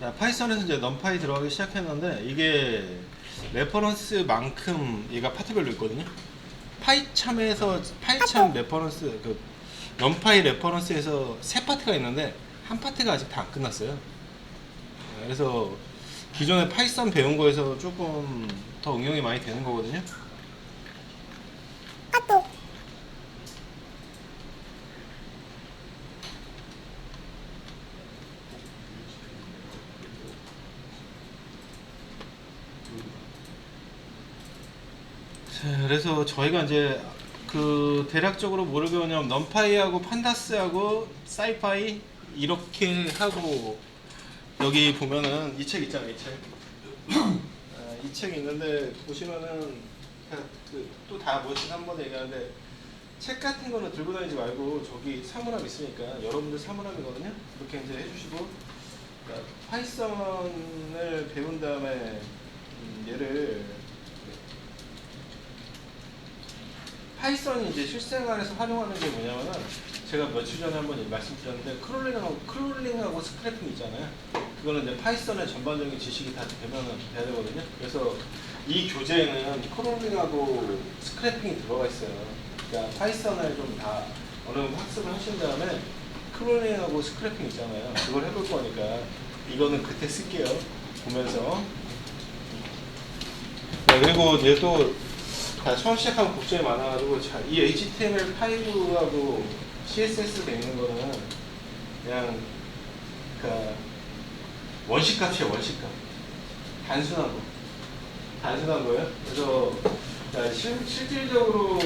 자, 파이썬에서 이제 넘파이 들어가기 시작했는데 이게 레퍼런스만큼 얘가 파트별로 있거든요. 파이참에서 파이참 레퍼런스 그 넘파이 레퍼런스에서 세 파트가 있는데 한 파트가 아직 다 안 끝났어요. 그래서 기존에 파이썬 배운 거에서 조금 더 응용이 많이 되는 거거든요. 자, 그래서 저희가 이제 그 대략적으로 뭐를 배우냐면 넘파이하고 판다스하고 사이파이 이렇게 하고 여기 보면은 이 책 있잖아요, 이 책. 이 책 있는데 보시면은 또 다 뭐씩 한 번에 얘기하는데 책 같은 거는 들고 다니지 말고 저기 사물함 있으니까 여러분들 사물함이거든요. 이렇게 이제 해주시고 그러니까 파이썬을 배운 다음에 얘를 파이썬이 이제 실생활에서 활용하는 게 뭐냐면은 제가 며칠 전에 한번 말씀드렸는데 크롤링하고 스크래핑 있잖아요. 그거는 이제 파이썬의 전반적인 지식이 다 되면은 돼야 되거든요. 그래서 이 교재에는 크롤링하고 스크래핑이 들어가 있어요. 그러니까 파이썬을 좀 다 어느 정도 학습을 하신 다음에 크롤링하고 스크래핑 있잖아요. 그걸 해볼 거니까 이거는 그때 쓸게요. 보면서. 네, 그리고 이제 또 처음 시작하면 걱정이 많아가지고 이 HTML5하고 CSS 돼 있는 거는 그냥 그러니까 원식 값이에요. 원식 값. 단순한 거. 단순한 거예요. 그래서 실질적으로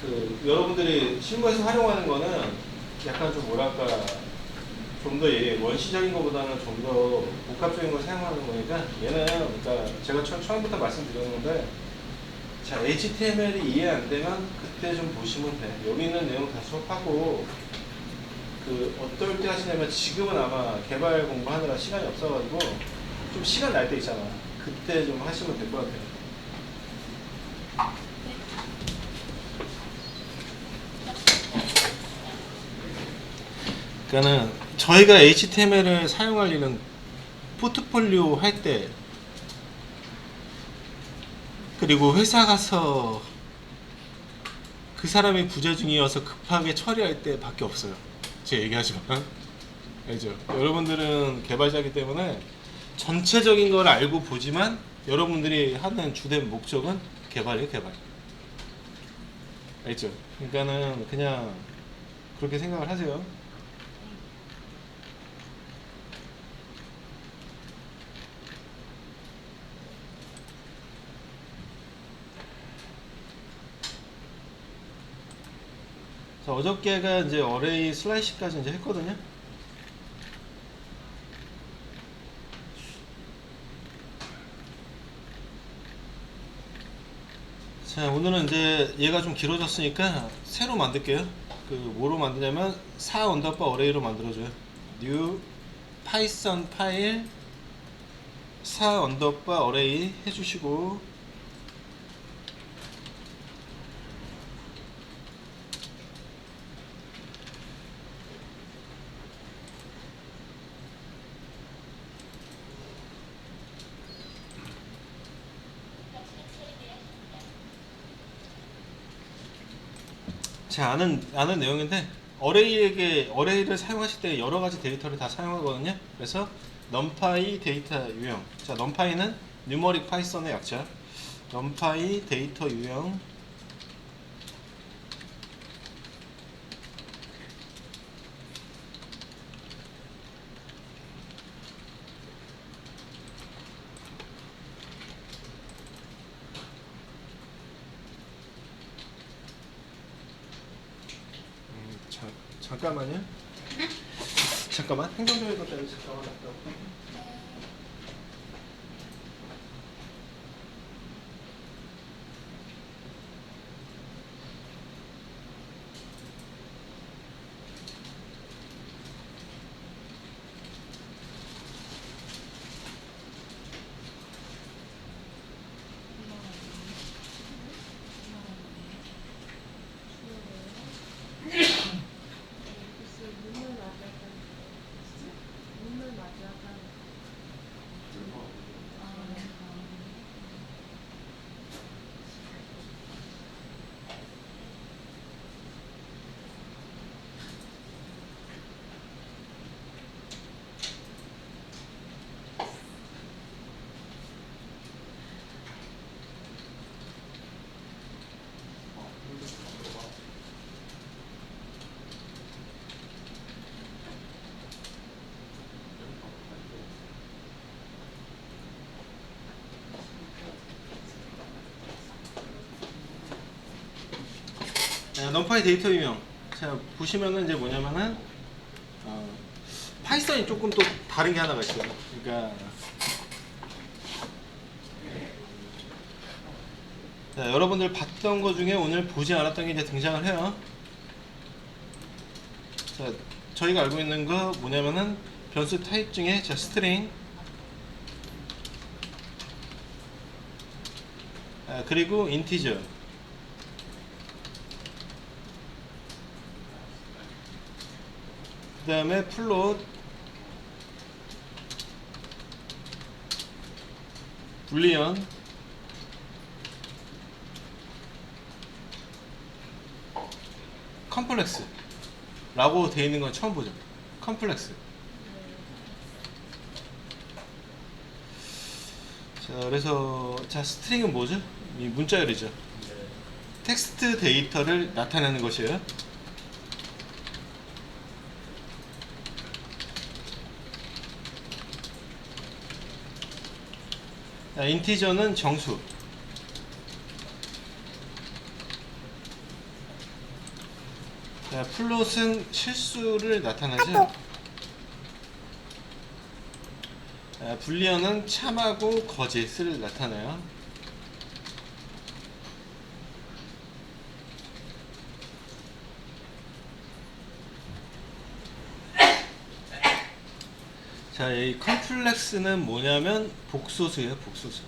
그 여러분들이 실무에서 활용하는 거는 약간 좀 뭐랄까 좀 더 원시적인 것보다는 좀 더 복합적인 걸 사용하는 거니까 얘는 그러니까 제가 처음부터 말씀드렸는데 자, HTML이 이해 안 되면 그때 좀 보시면 돼. 여기 있는 내용 다 수업하고 그 어떨 때 하시냐면 지금은 아마 개발 공부하느라 시간이 없어가지고 좀 시간 날 때 있잖아. 그때 좀 하시면 될 것 같아요. 그러니까는 저희가 HTML을 사용할 일은 포트폴리오 할 때 그리고 회사 가서 그 사람이 부재 중이어서 급하게 처리할 때밖에 없어요. 제가 얘기하지만 알죠? 여러분들은 개발자이기 때문에 전체적인 걸 알고 보지만 여러분들이 하는 주된 목적은 개발이에요, 개발. 알죠? 그러니까는 그냥 그렇게 생각을 하세요. 자, 어저께가 이제 어레이 슬라이시까지 이제 했거든요. 자, 오늘은 이제 얘가 좀 길어졌으니까 새로 만들게요. 그 뭐로 만드냐면 4 언더바 어레이로 만들어줘요. new 파이썬 파일 4 언더바 어레이 해주시고 제가 아는 내용인데 어레이를 사용하실 때 여러 가지 데이터를 다 사용하거든요. 그래서 numpy 데이터 유형. 자, numpy는 뉴머릭 파이썬의 약자. numpy 데이터 유형. 잠깐만요. 잠깐만. 행정적인 것 때문에 잠깐만 갔다 올게. 눈물 맞아가 넘파이 데이터 유형. 자, 보시면은 이제 뭐냐면은 파이썬이 조금 또 다른 게 하나가 있어요. 그러니까 자, 여러분들 봤던 거 중에 오늘 보지 않았던 게 이제 등장을 해요. 자, 저희가 알고 있는 거 뭐냐면은 변수 타입 중에 자, 스트링, 그리고 인티저, 그 다음에 플롯, 불리언, 컴플렉스 라고 되어 있는 건 처음 보죠. 컴플렉스. 자, 그래서 자, 스트링은 뭐죠? 이 문자열이죠. 텍스트 데이터를 나타내는 것이에요. 자, 인티저는 정수. 자, 플롯은 실수를 나타내죠. 자, 불리언은 참하고 거짓을 나타내요. 자, 이 컴플렉스는 뭐냐면 복소수예요, 복소수.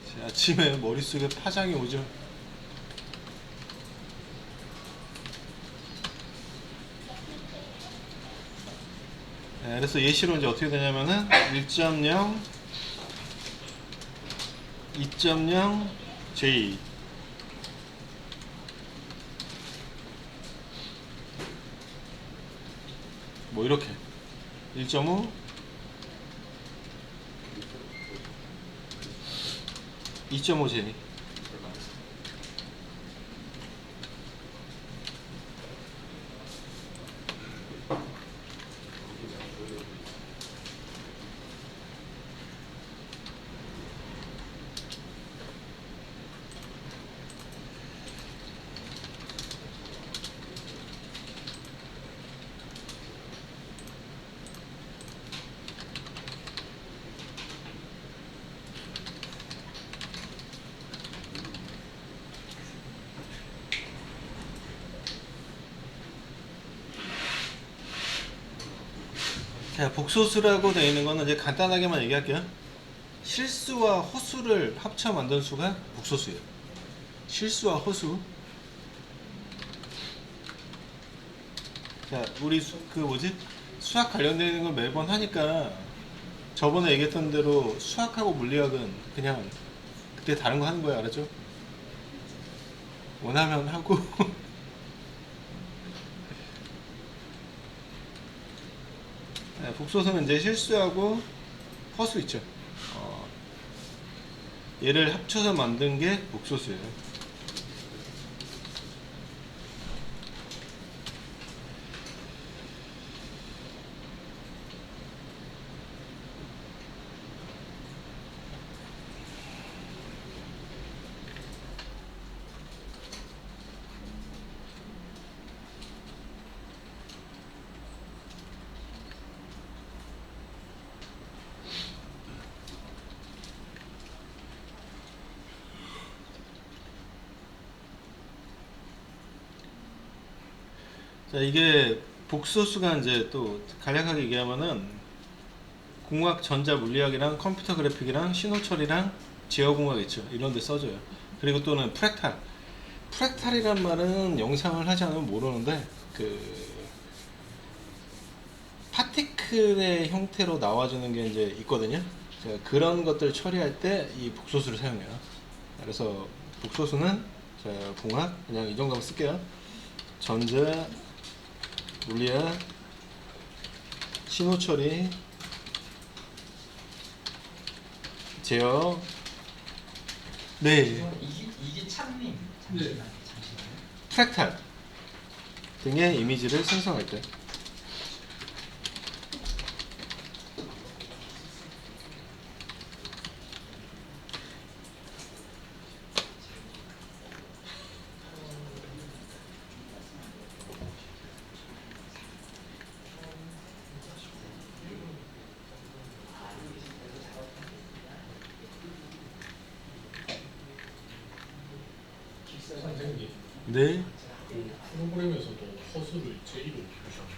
자, 아침에 머릿속에 파장이 오죠. 네, 그래서 예시로 이제 어떻게 되냐면은 1.0, 2.0, J. 뭐 이렇게 1.5, 2.5J. 자, 복소수라고 되어 있는 거는 이제 간단하게만 얘기할게요. 실수와 허수를 합쳐 만든 수가 복소수예요. 실수와 허수. 자, 우리 그 뭐지? 수학 관련되어 있는 거 매번 하니까 저번에 얘기했던 대로 수학하고 물리학은 그냥 그때 다른 거 하는 거야, 알았죠? 원하면 하고 네, 복소수는 이제 실수하고 허수 있죠. 얘를 합쳐서 만든 게 복소수예요. 자, 이게 복소수가 이제 또 간략하게 얘기하면은 공학, 전자, 물리학이랑 컴퓨터 그래픽이랑 신호처리랑 제어공학 있죠. 이런 데 써줘요. 그리고 또는 프랙탈. 프랙탈이란 말은 영상을 하지 않으면 모르는데 그 파티클의 형태로 나와주는 게 이제 있거든요. 자, 그런 것들 처리할 때 이 복소수를 사용해요. 그래서 복소수는 자, 공학 그냥 이 정도만 쓸게요. 전자, 물리학, 신호처리, 제어. 네. 이게 참님 잠시만. 프랙탈 등의 이미지를 생성할 때. 네. 그 프로그램에서도 허수를 J로 표시합니다.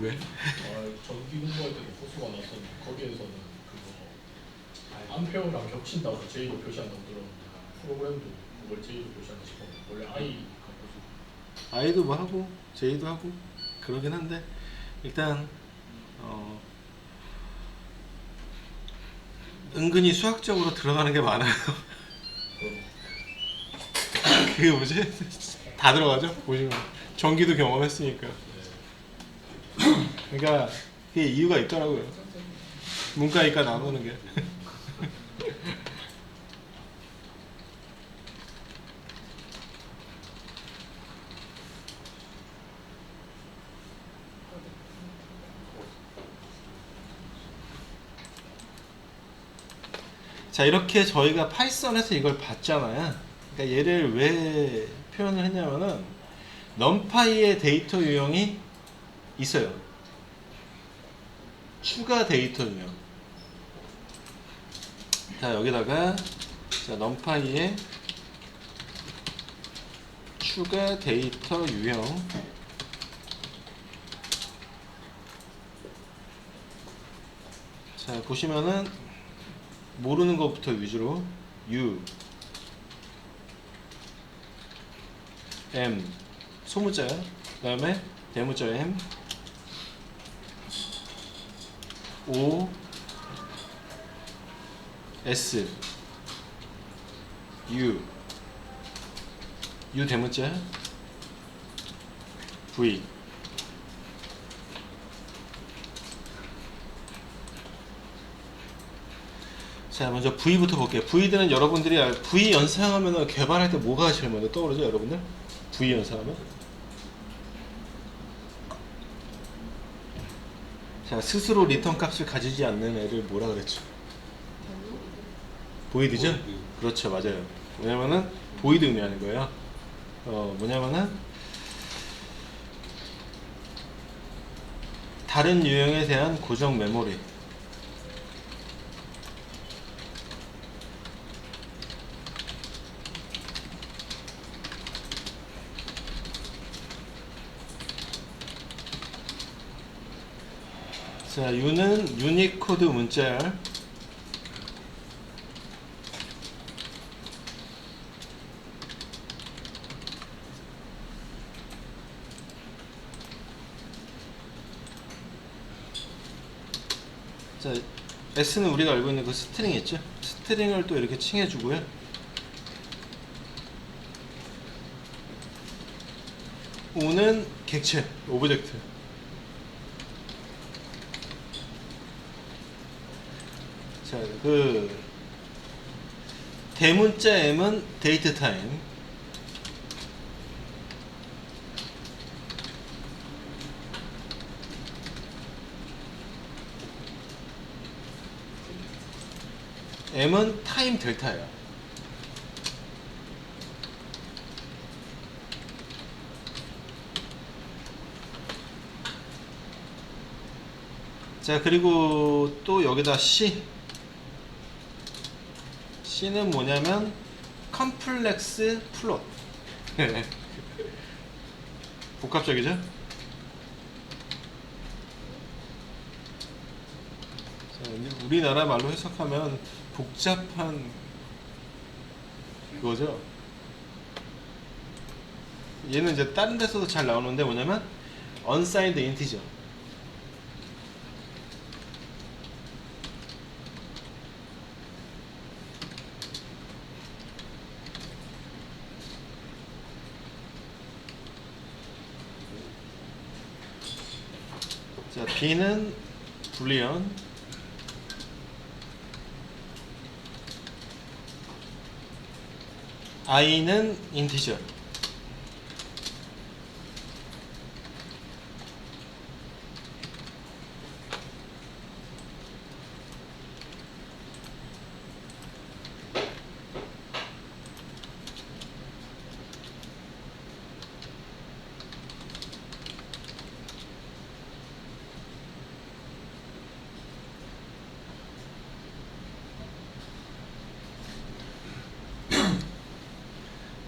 왜? 전기 공부할 때도 허수가 나왔었는데 거기에서는 그거 암페어랑 겹친다고 J로 표시한다고 들었는데 프로그램도 그걸 J로 표시하나 싶었는데 원래 I가 허수. I도 뭐 하고 J도 하고 그러긴 한데 일단 은근히 수학적으로 들어가는 게 많아요. 그게 뭐지? 다 들어가죠? 보시면 전기도 경험했으니까. 그러니까 그게 이유가 있더라고요. 문과 이과 나누는 게. 자, 이렇게 저희가 파이썬에서 이걸 봤잖아요. 그러니까 얘를 왜 표현을 했냐면은 numPy의 데이터 유형이 있어요. 추가 데이터 유형. 자, 여기다가 자, numPy의 추가 데이터 유형. 자, 보시면은 모르는 것부터 위주로 U, M 소문자야. 그 다음에 대문자 M, O, S, U 대문자, V. 자, 먼저 V부터 볼게요. V들은 여러분들이 V 연상하면 개발할 때 뭐가 제일 먼저 떠오르죠, 여러분들? V 연상하면? 자, 스스로 리턴 값을 가지지 않는 애를 뭐라 그랬죠? 보이드죠? 그렇죠, 맞아요. 뭐냐면은 보이드 의미하는 거예요. 뭐냐면은 다른 유형에 대한 고정 메모리. 자, U는 유니코드 문자열. 자, S는 우리가 알고 있는 그 스트링 있죠? 스트링을 또 이렇게 칭해주고요. O는 객체, 오브젝트. 자, 그 대문자 M은 데이트 타임. M은 타임 델타야. 자, 그리고 또 여기다 C는 뭐냐면 컴플렉스 플롯. 복합적이죠? 자, 우리나라 말로 해석하면 복잡한 그거죠. 얘는 이제 다른 데서도 잘 나오는데 뭐냐면 unsigned integer. 자, B는 불리언. I는 인티저.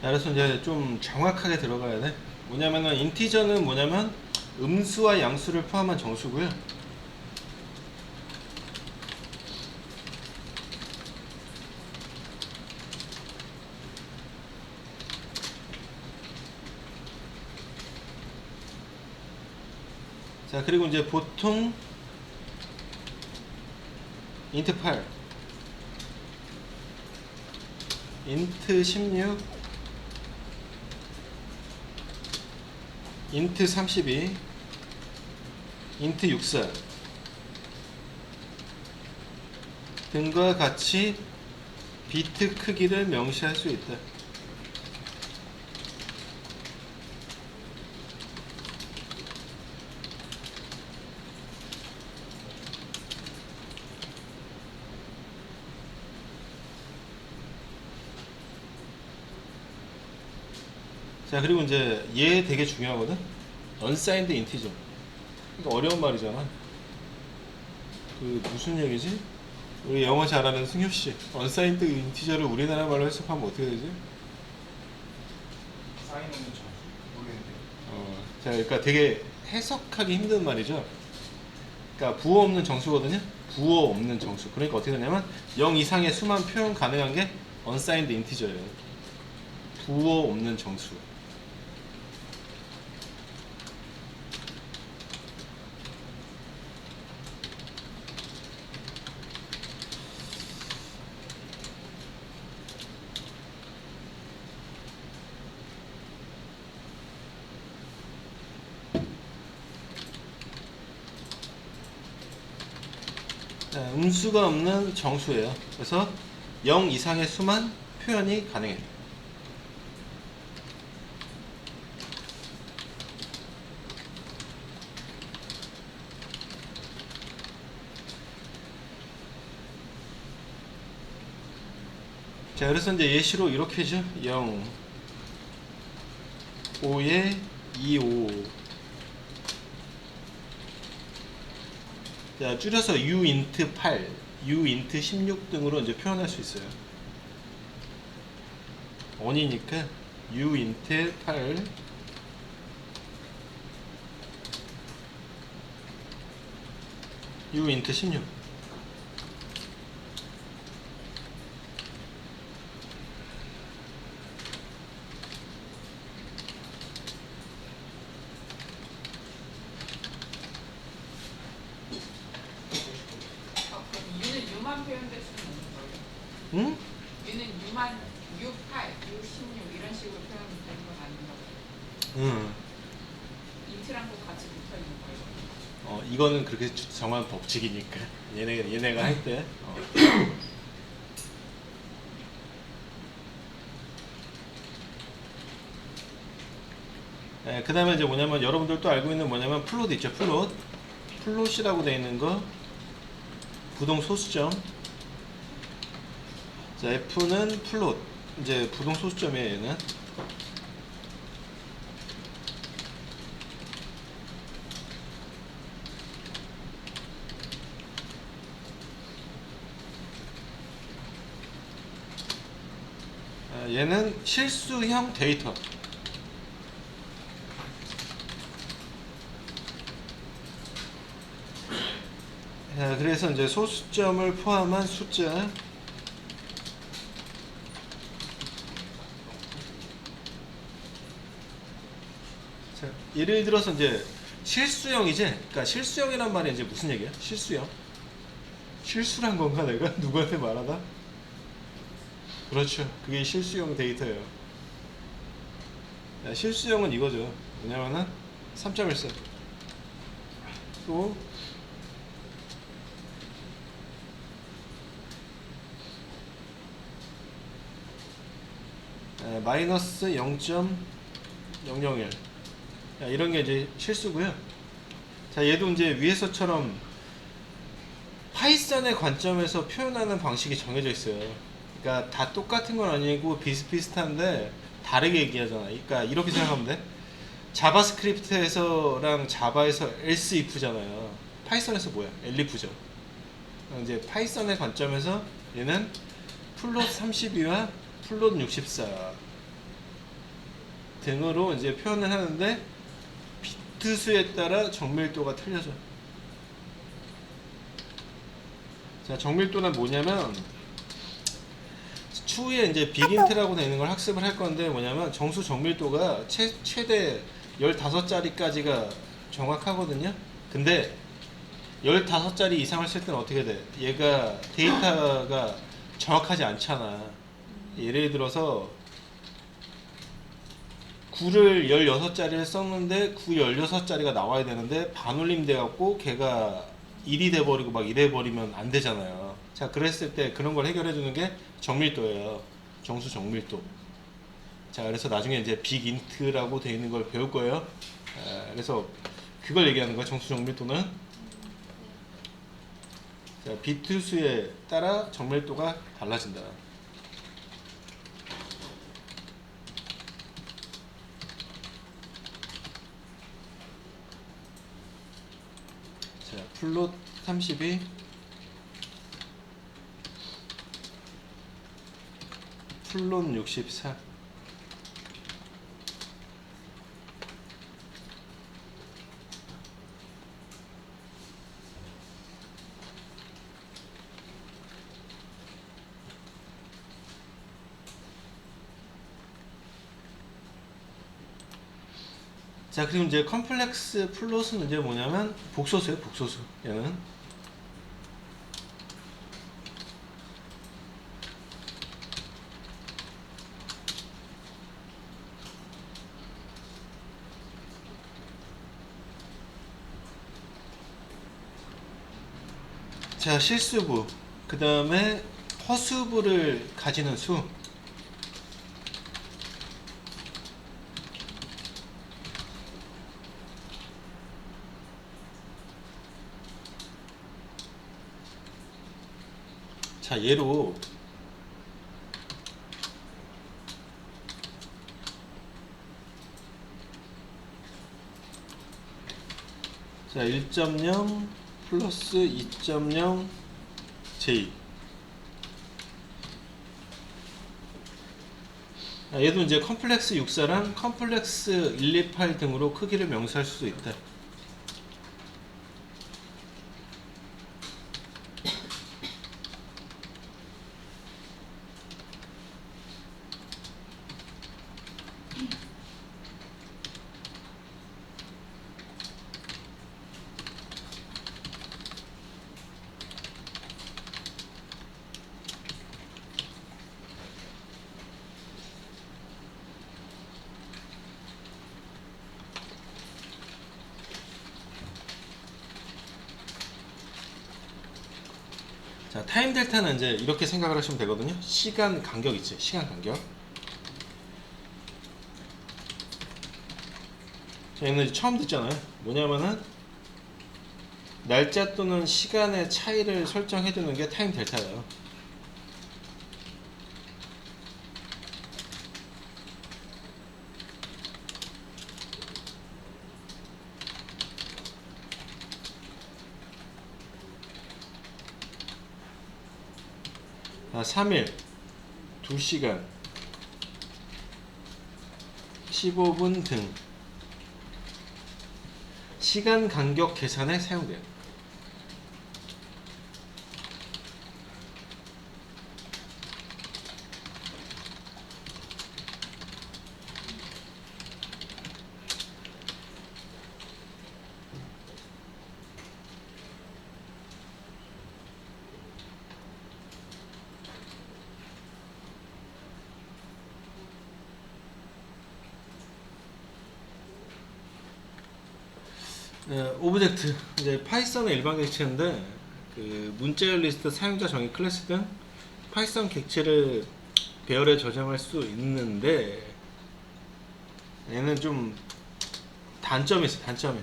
그래서 이제 좀 정확하게 들어가야 돼. 뭐냐면은 인티저는 뭐냐면 음수와 양수를 포함한 정수고요. 자, 그리고 이제 보통 인트 8, 인트 16, 인트 32, 인트 64 등과 같이 비트 크기를 명시할 수 있다. 자, 그리고 이제 얘 되게 중요하거든. unsigned integer. 이거 어려운 말이잖아. 그 무슨 얘기지? 우리 영어 잘하는 승효 씨. unsigned integer를 우리나라 말로 해석하면 어떻게 되지? 사인 없는 정수 모르겠는데. 자, 그러니까 되게 해석하기 힘든 말이죠. 그러니까 부호 없는 정수거든요. 부호 없는 정수. 그러니까 어떻게 되냐면 0 이상의 수만 표현 가능한 게 unsigned integer예요. 부호 없는 정수. 음수가 없는 정수예요. 그래서 0 이상의 수만 표현이 가능해요. 자, 그래서 이제 예시로 이렇게죠. 0, 5에 2, 5. 자, 줄여서 u 인트 8, u 인트 16 등으로 이제 표현할 수 있어요. 원이니까 u 인트 8, u 인트 16. 그럼 U는 U만 표현될 수는 없는 거예요? 응? U는 U만 U8, U16 이런 식으로 표현되는 건 아닌가 봐요. 응. 인트랑 꼭 같이 붙어 있는 거예요. 이거는 그렇게 정한 법칙이니까. 얘네가 할 때. 그 다음에 이제 뭐냐면 여러분들 또 알고 있는 뭐냐면 플롯 있죠. 플롯이라고 되어 있는 거. 부동 소수점. 자, F는 플롯. 이제 부동 소수점이에요, 얘는. 얘는 실수형 데이터. 자, 그래서 이제 소수점을 포함한 숫자. 자, 예를 들어서 이제 실수형이지. 그러니까 실수형이란 말이 이제 무슨 얘기야? 실수형. 실수란 건가 내가 누구한테 말하다? 그렇죠. 그게 실수형 데이터예요. 야, 실수형은 이거죠. 뭐냐면은 3.14. 또 마이너스 0.001. 이런 게 이제 실수고요. 자, 얘도 이제 위에서처럼 파이썬의 관점에서 표현하는 방식이 정해져 있어요. 그러니까 다 똑같은 건 아니고 비슷비슷한데 다르게 얘기하잖아. 그러니까 이렇게 생각하면 돼. 자바스크립트에서랑 자바에서 else if잖아요. 파이썬에서 뭐야? elif죠. 이제 파이썬의 관점에서 얘는 플롯 32와 플롯 64. 등으로 이제 표현을 하는데 비트 수에 따라 정밀도가 틀려져. 자, 정밀도는 뭐냐면 추후에 이제 빅인트라고 되는 걸 학습을 할 건데 뭐냐면 정수 정밀도가 최대 15자리까지가 정확하거든요. 근데 15자리 이상을 쓸 때는 어떻게 돼? 얘가 데이터가 정확하지 않잖아. 예를 들어서 9를 16자리를 썼는데 9 16자리가 나와야 되는데 반올림 돼갖고 걔가 1이 돼버리고 막 이래버리면 안 되잖아요. 자, 그랬을 때 그런 걸 해결해 주는 게 정밀도예요. 정수 정밀도. 자, 그래서 나중에 이제 빅인트라고 되어 있는 걸 배울 거예요. 그래서 그걸 얘기하는 거야. 정수 정밀도는. 자, 비트 수에 따라 정밀도가 달라진다. 자, 플롯 32, 플롯 64. 자, 그리고 이제 컴플렉스 플롯은 이제 뭐냐면 복소수예요, 복소수. 얘는 자, 실수부, 그 다음에 허수부를 가지는 수. 자, 예로 자, 1.0 플러스 2.0 J. 얘도 이제 컴플렉스 64랑 컴플렉스 128 등으로 크기를 명시할 수 있다. 자, 타임 델타는 이제 이렇게 생각을 하시면 되거든요. 시간 간격 있지, 시간 간격. 저희는 처음 듣잖아요. 뭐냐면은 날짜 또는 시간의 차이를 설정해 두는 게 타임 델타예요. 아, 3일, 2시간, 15분 등 시간 간격 계산에 사용돼요. 오브젝트, 이제 파이썬의 일반 객체인데 그 문자열 리스트, 사용자 정의 클래스 등 파이썬 객체를 배열에 저장할 수 있는데 얘는 좀 단점이 있어요. 단점이.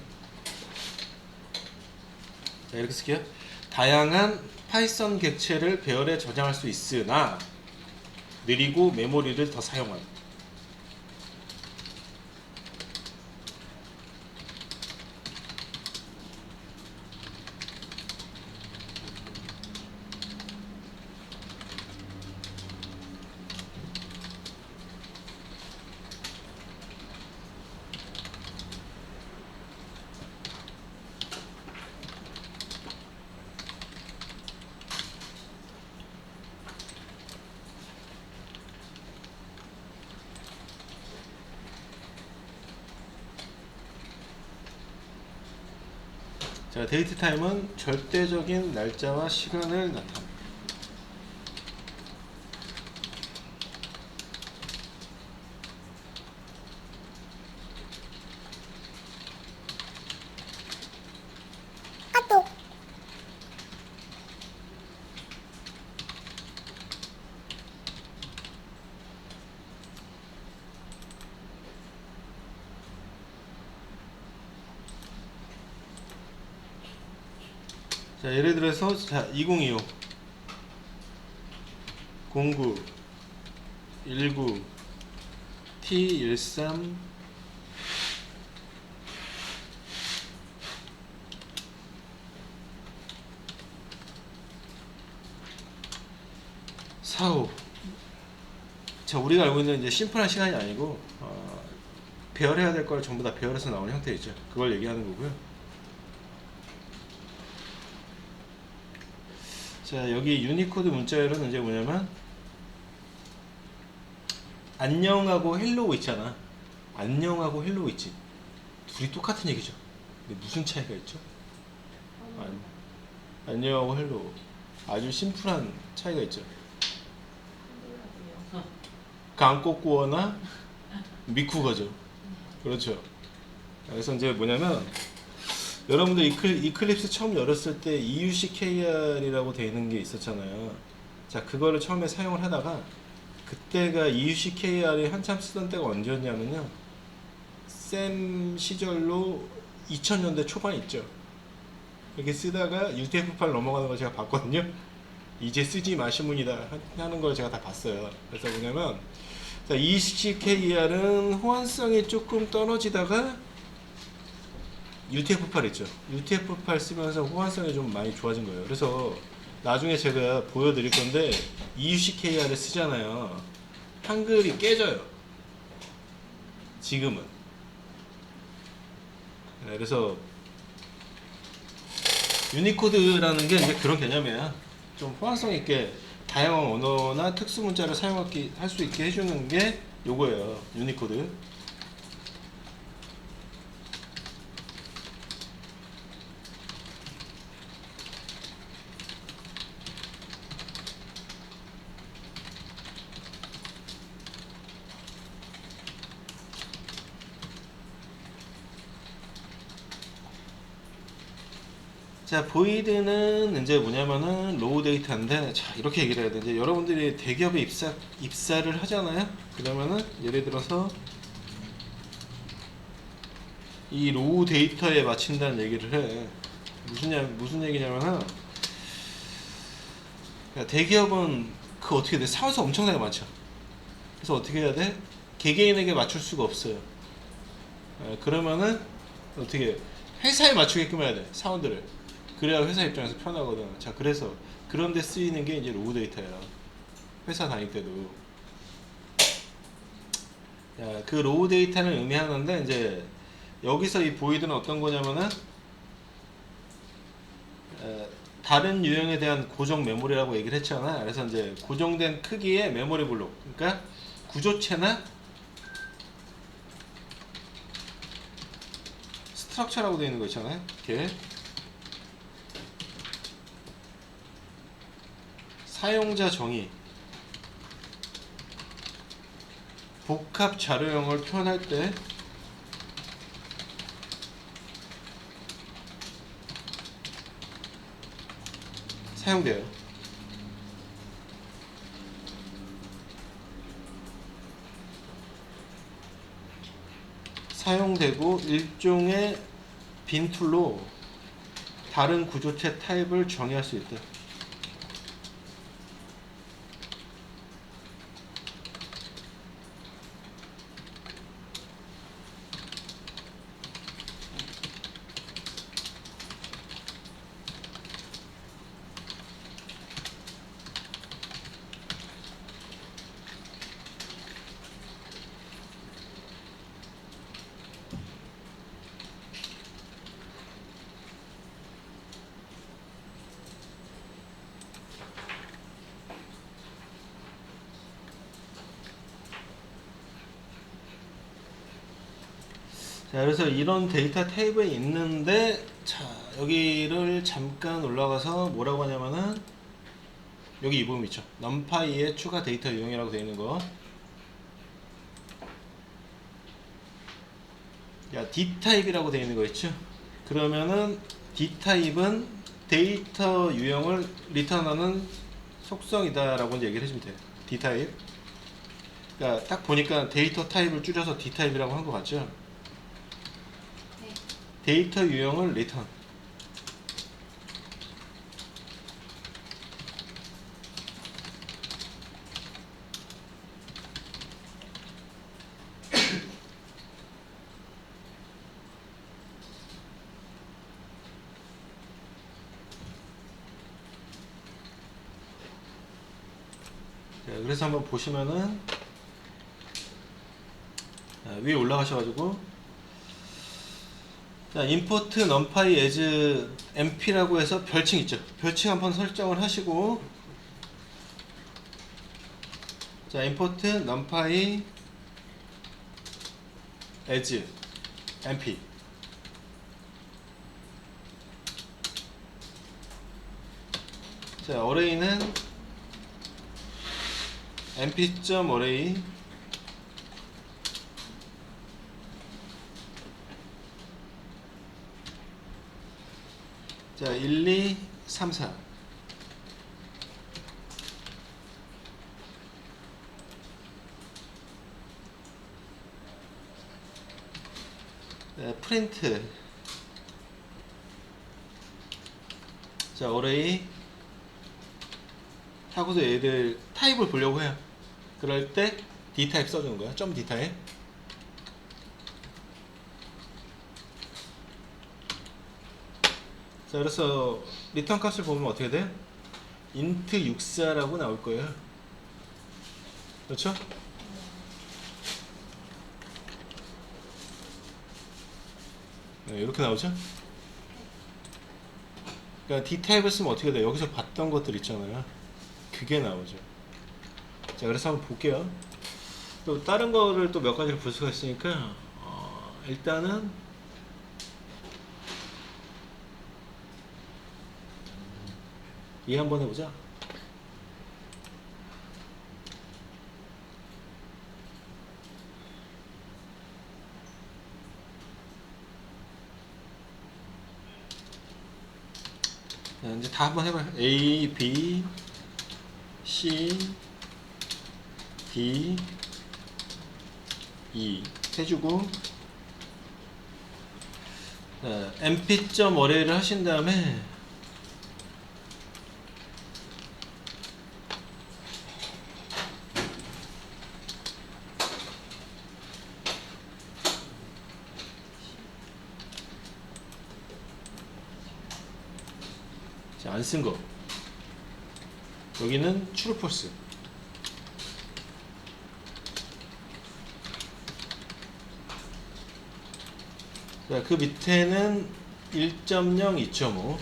자, 이렇게 쓸게요. 다양한 파이썬 객체를 배열에 저장할 수 있으나 느리고 메모리를 더 사용한다. 자, 데이트 타임은 절대적인 날짜와 시간을 나타냅니다. 자, 예를 들어서 자, 2025 09 19 T13 45. 자, 우리가 알고 있는 이제 심플한 시간이 아니고 배열해야 될 걸 전부 다 배열해서 나오는 형태이죠. 그걸 얘기하는 거고요. 자, 여기 유니코드 문자열은 이제 뭐냐면 안녕하고 헬로우 있잖아. 안녕하고 헬로우 있지. 둘이 똑같은 얘기죠. 근데 무슨 차이가 있죠? 안녕하고 헬로우. 아주 심플한 차이가 있죠. 강꼬꾸어나 미쿠거죠. 그렇죠. 그래서 이제 뭐냐면 여러분들 이클립스 처음 열었을 때 EUC KR이라고 되어 있는 게 있었잖아요. 자, 그거를 처음에 사용을 하다가 그때가 EUC KR이 한참 쓰던 때가 언제였냐면요. 쌤 시절로 2000년대 초반 있죠. 이렇게 쓰다가 UTF-8 넘어가는 걸 제가 봤거든요. 이제 쓰지 마시문이다 하는 걸 제가 다 봤어요. 그래서 뭐냐면 자, EUC KR은 호환성이 조금 떨어지다가 UTF-8 있죠. UTF-8 쓰면서 호환성이 좀 많이 좋아진 거예요. 그래서 나중에 제가 보여드릴 건데 EUC KR을 쓰잖아요. 한글이 깨져요. 지금은. 네, 그래서 유니코드라는 게 이제 그런 개념이야. 좀 호환성 있게 다양한 언어나 특수 문자를 할 수 있게 해주는 게 요거예요. 유니코드. 자, 보이드는 이제 뭐냐면은 로우 데이터인데, 자, 이렇게 얘기를 해야 돼. 이제 여러분들이 대기업에 입사를 하잖아요. 그러면은 예를 들어서 이 로우 데이터에 맞춘다는 얘기를 해. 무슨 얘기냐면은, 야, 대기업은 그 어떻게 돼? 사원수 엄청나게 많죠. 그래서 어떻게 해야 돼? 개개인에게 맞출 수가 없어요. 그러면은 어떻게 회사에 맞추게끔 해야 돼. 사원들을. 그래야 회사 입장에서 편하거든. 자, 그래서 그런 데 쓰이는 게 이제 로우 데이터야. 회사 다닐 때도. 야, 그 로우 데이터는 의미하는데 이제 여기서 이 보이드는 어떤 거냐면은 다른 유형에 대한 고정 메모리라고 얘기를 했잖아. 그래서 이제 고정된 크기의 메모리 블록. 그러니까 구조체나 스트럭처라고 되어 있는 거 있잖아요. 이렇게 사용자 정의, 복합 자료형을 표현할 때 사용돼요. 사용되고 일종의 빈 툴로 다른 구조체 타입을 정의할 수 있다. 자, 그래서 이런 데이터 타입에 있는데, 자, 여기를 잠깐 올라가서 뭐라고 하냐면은 여기 이 부분 있죠. numpy의 추가 데이터 유형이라고 되어 있는 거. 야, d타입이라고 되어 있는 거 있죠. 그러면은 d타입은 데이터 유형을 리턴하는 속성이다라고 이제 얘기를 해주면 돼요. d타입. 그러니까 딱 보니까 데이터 타입을 줄여서 d타입이라고 한 거 같죠. 네. 데이터 유형을 리턴. 자, 그래서 한번 보시면은 위에 올라가셔가지고 자, import numpy as mp라고 해서 별칭 있죠. 별칭 한번 설정을 하시고 자, import numpy as mp 자, array는 mp.array 자, 1, 2, 3, 4 프린트 자, array 하고서 얘들 타입을 보려고 해요. 그럴 때 d타입 써주는 거야. 점 d타입. 자, 그래서 리턴 값을 보면 어떻게 돼요? int 64라고 나올 거예요. 그렇죠? 네, 이렇게 나오죠? 그러니까 d타입을 쓰면 어떻게 돼요? 여기서 봤던 것들 있잖아요. 그게 나오죠. 자, 그래서 한번 볼게요. 또 다른 거를 또 몇 가지를 볼 수가 있으니까 일단은 이해 한번 해보자. 자, 이제 다 한번 해봐요. A, B, C, D, E 해주고 mp.array를 하신 다음에 안 쓴 거 여기는 true false 자, 그 밑에는 1.0, 2.5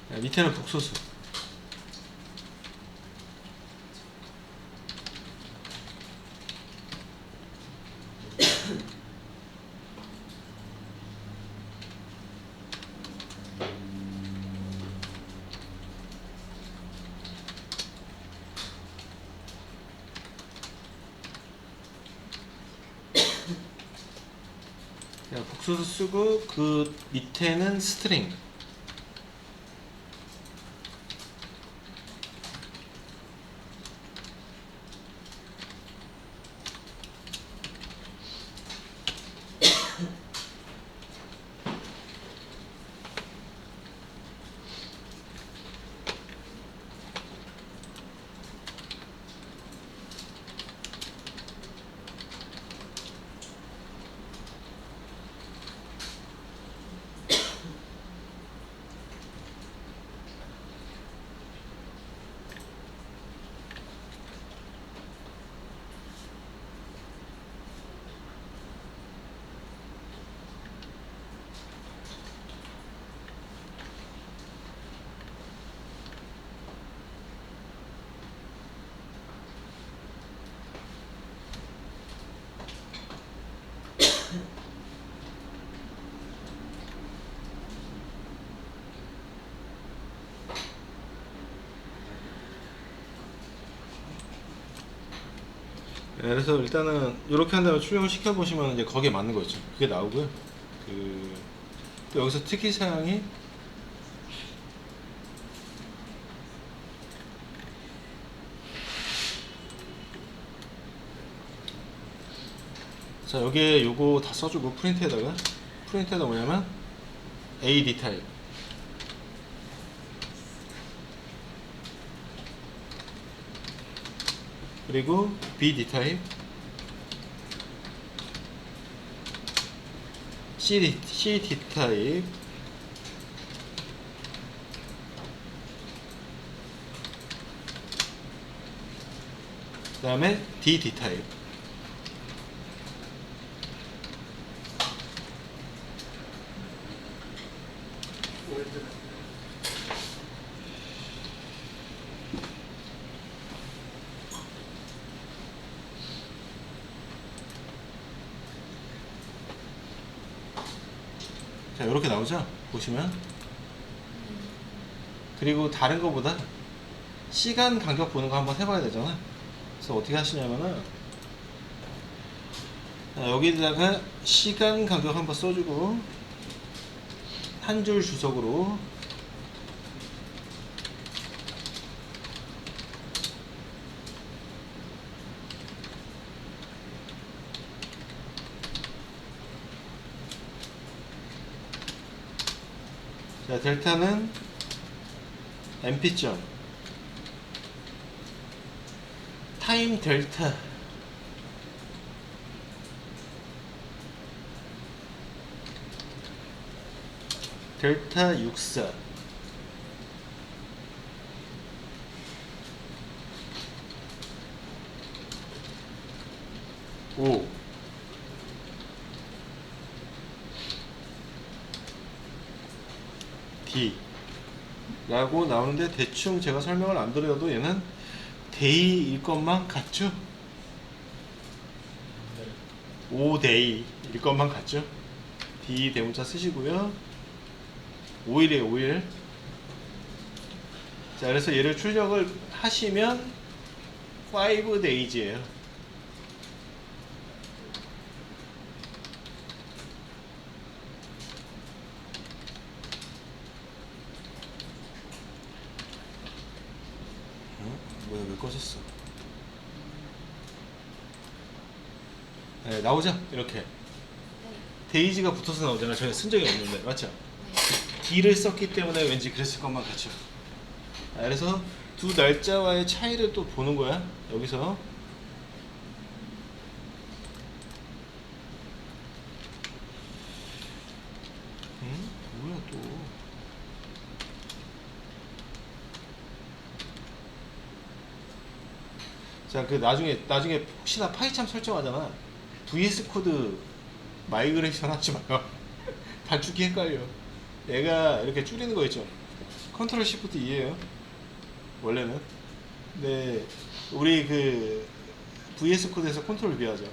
자, 밑에는 복소수 자, 복소수 쓰고 그 밑에는 스트링 그래서 일단은 이렇게 한 다음에 출력을 시켜 보시면 이제 거기에 맞는 거 있죠. 그게 나오고요. 또 여기서 특이 사항이 자, 여기에 요거 다 써주고 프린트에다 뭐냐면 AD 타입 그리고 BD 타입 CT 타입 그 다음에 DD 타입 자, 이렇게 나오죠? 보시면. 그리고 다른 거보다 시간 간격 보는 거 한번 해봐야 되잖아. 그래서 어떻게 하시냐면은 자, 여기다가 시간 간격 한번 써주고 한 줄 주석으로 자, 델타는 MP.점 타임 델타 델타 64 5 D 라고 나오는데 대충 제가 설명을 안 드려도 얘는 데이일 것만 같죠? 네. 5데이일 것만 같죠? D 대문자 쓰시고요. 5일이에요, 5일. 자, 그래서 얘를 출력을 하시면 5days예요. 뭐야, 왜 꺼졌어? 네, 나오죠? 이렇게. 데이지가 붙어서 나오잖아요. 저희가 쓴 적이 없는데, 맞죠? D를 썼기 때문에 왠지 그랬을 것만 같죠. 그래서 두 날짜와의 차이를 또 보는 거야. 여기서 뭐야 또. 자, 그 나중에 혹시나 파이참 설정하잖아. VS 코드 마이그레이션 하지 마요. 단축키 헷갈려. 얘가 이렇게 줄이는 거 있죠. 컨트롤 시프트 2예요. 원래는. 네, 우리 그 VS 코드에서 컨트롤 V 하죠.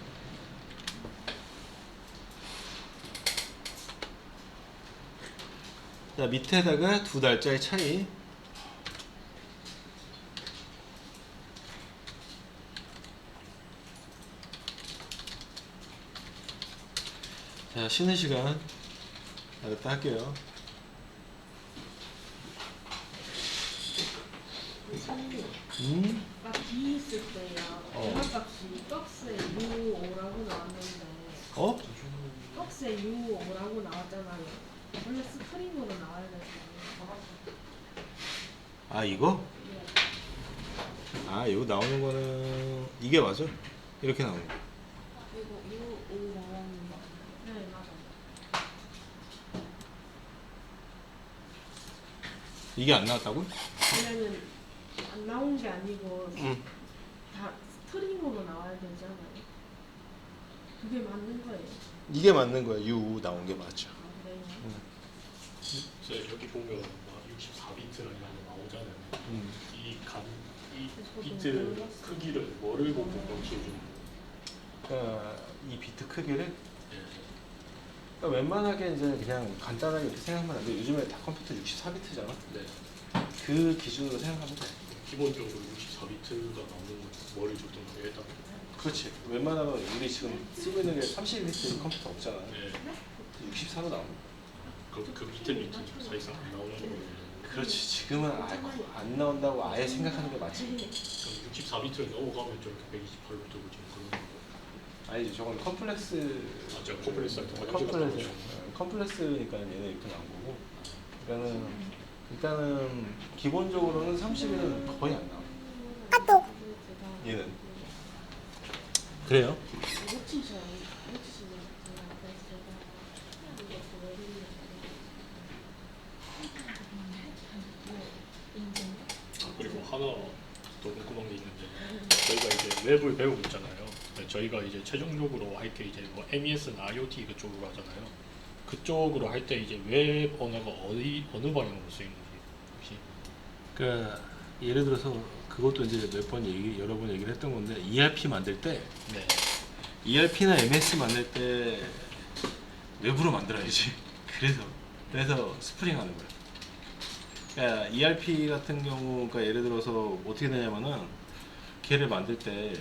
자, 밑에다가 두 달짜리 차이. 자, 쉬는 시간 나갔다 할게요. 아까 D 있을 때요. 대각값이 떡스에 U5라고 나왔는데 어? 떡스에 U5라고 나왔잖아요. 원래 스프링으로 나와야 되잖아요. 아, 이거? 아, 이거 나오는 거는 이게 맞아? 이렇게 나오는 거. 이거 U5 나왔는 거. 네, 맞아. 이게 안 나왔다고? 왜냐면 안 나온 게 아니고 응. 다 스트링으로 나와야 되잖아요. 그게 맞는 거예요. 이게 맞는 거야. U 나온 게 맞죠. 아, 그래요? 그래서 여기 보면 막 64비트라는 게 나오잖아요. 이 비트 크기를 뭐를 보고 기준? 그러니까 이 비트 크기를 예. 그러니까 웬만하게 이제 그냥 간단하게 이렇게 생각하면 안 돼. 요즘에 다 컴퓨터 64비트잖아. 네. 그 기준으로 생각하면 돼. 기본적으로 64비트가 나오는 건 뭐를 줬던 거예요? 일단 그렇지. 웬만하면 우리 지금 쓰고 있는 게 32비트 컴퓨터 없잖아. 네. 64로 나오는. 그 밑에는 있지 사실상 안 나오는 거예요. 그렇지. 지금은 안 나온다고 아예 생각하는 게 맞지. 그럼 64비트를 넘어가면 저렇게 128로 뜨고 지금 그런 거. 아니지. 저건 컴플렉스. 아 제가 컴플렉스 할 때 컴플렉스니까 얘네 이렇게 나온 거고. 일단은 기본적으로는 30일은 거의 안 나와. 얘는. 그래요? 그리고 하나 더 궁금한 게 있는데 저희가 이제 웹을 배우고 있잖아요. 근데 저희가 이제 최종적으로 할 게 이제 뭐 MES나 IoT 그쪽으로 하잖아요. 그쪽으로 할 때 이제 웹 언어가 어느 방향으로 쓰이는지 혹시? 그러니까 예를 들어서 그것도 이제 여러 번 얘기를 했던 건데 ERP 만들 때 네. ERP나 MS 만들 때 외부로 만들어야지. 그래서 스프링 하는 거야. 그러니까 ERP 같은 경우, 그러니까 예를 들어서 어떻게 되냐면은 걔를 만들 때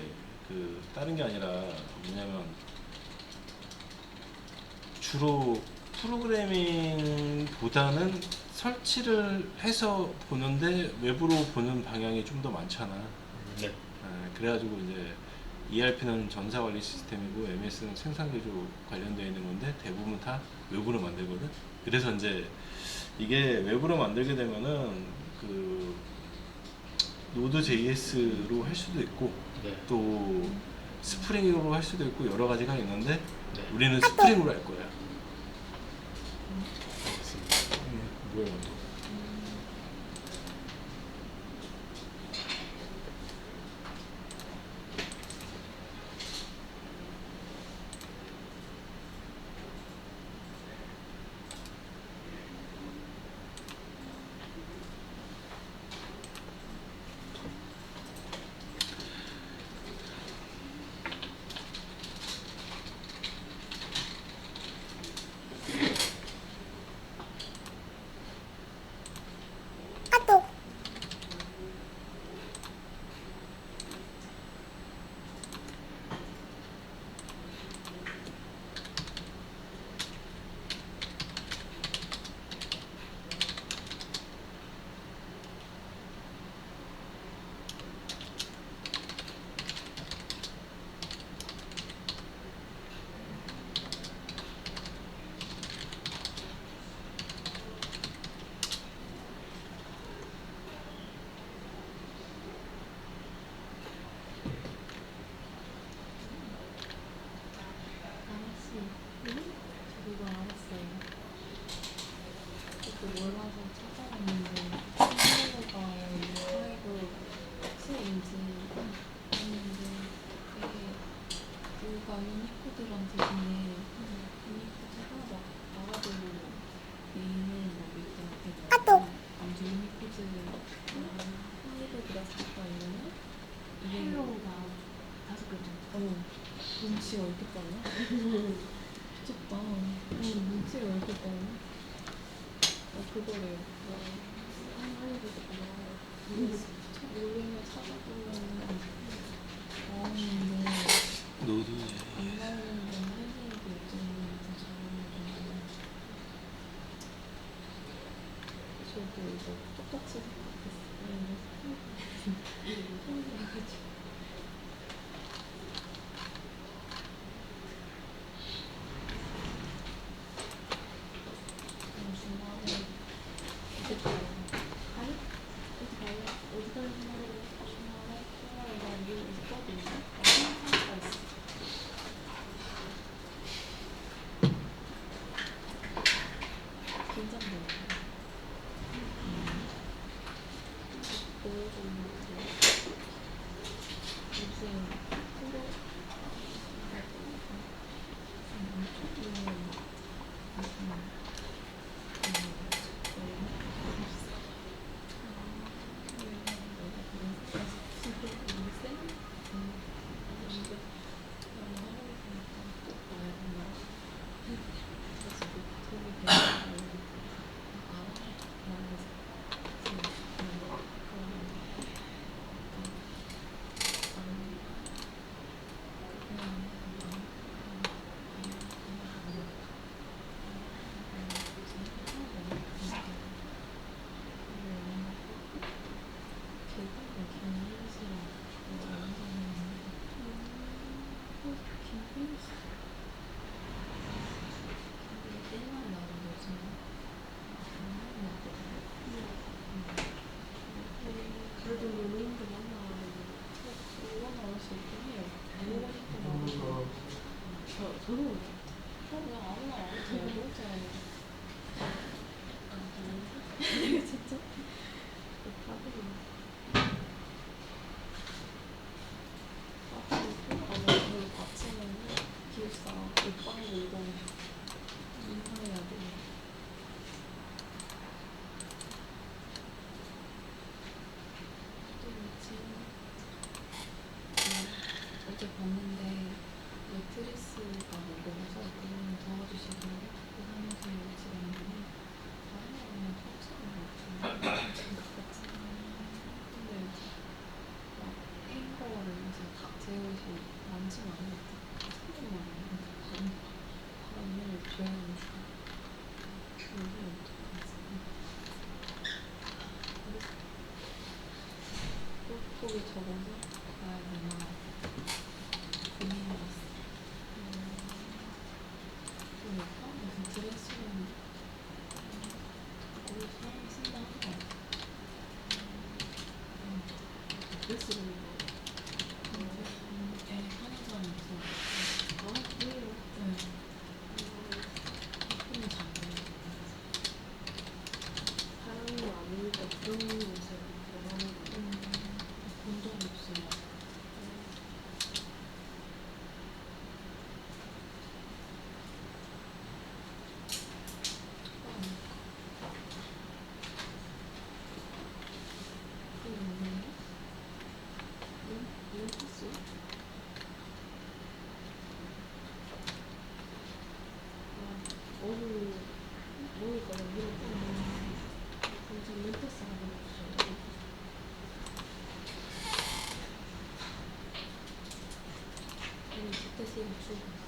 그 다른 게 아니라 뭐냐면 주로 프로그래밍보다는 설치를 해서 보는데 외부로 보는 방향이 좀 더 많잖아. 네. 그래가지고 이제 ERP는 전사 관리 시스템이고 MS는 생산 기조 관련되어 있는 건데 대부분 다 외부로 만들거든. 그래서 이제 이게 외부로 만들게 되면은 그 Node.js로 할 수도 있고 네. 또 스프링으로 할 수도 있고 여러 가지가 있는데 네. 우리는 스프링으로 할 거야. 뭐야 이거? 그거 알았어요. 그거 몰라서 찾아봤는데 친구가 사이버 X인지 했는데 되게 우리가 유니코드란 뜻인데 유니코드가 막 나라별로 메인은 막 일단 먼저 유니코드 하이브 그래픽과 이러면 이게 헬로우가 5글자. 눈치가 왜 이렇게 빨라? 미쳤다. 눈치가 왜 이렇게 빨라? 그거래요. 모르면 찾아보면 나오는데 Node.js. 안 나오는 건 헬리에게 요즘은 더 잘하는데 저도 이거 똑같이 생각했어요. 중간에 어디 가요? 가요? 어디 가요? 어디 가요? 주말에 주말에 주말에 나 이거 있거든요. 그래도 연예인들 만나가지고 올라갈 수 있긴 해요. 보고 싶은 거. 저도 그냥 아무나 안 해도 돼요. 진짜? 다들 아침에는 기숙사 옷방구 이동 인사해야 돼. 또 뭐지? 어제 봤는데 매트리스가 무거워서 그거는 도와주시고 그 사무실 직원분이 다른 거 그냥 터치는 것 같아요. 근데 막 행거를 이제 제 옷이 많지는 않은 것 같아요. 3분만 바람 너무 죄어가지고 이게 어떡하지? 꾹꾹이 적어서 가야 되나 고민해봤어. 그러니까 무슨 드레스룸 거기 사람이 쓴다 하더라고. 드레스룸 하는 사람이 있어. 아 그래요? 네. 예쁘면 잘 보여요. 사람이 아니니까 그런 곳에 들어가는 거. 본 적이 없어요. 먹을까봐 물어보면 그래서 멘토스 하나 먹었어요. 저는 그때 세일 주고